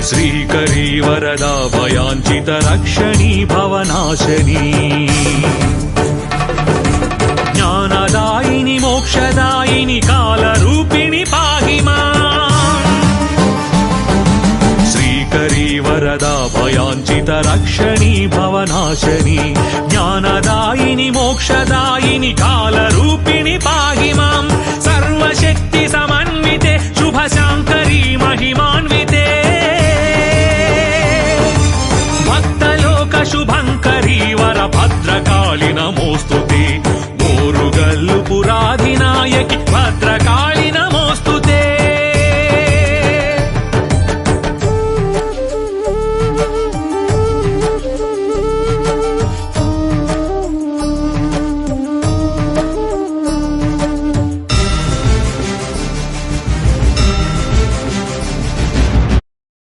श्रीकरी वरदा भयाञ्चित रक्षणी भवनाशनी ज्ञानदायिनी मोक्षदायिनी कालरूपिणी पाहि माम् श्रीकरी वरदा भयाञ्चित रक्षणी भवनाशनी ज्ञानदायिनी मोक्षदायिनी कालरूपिणी पाहि माम् सर्वशक्ति समन्विते शुभशाङ्करी महिमा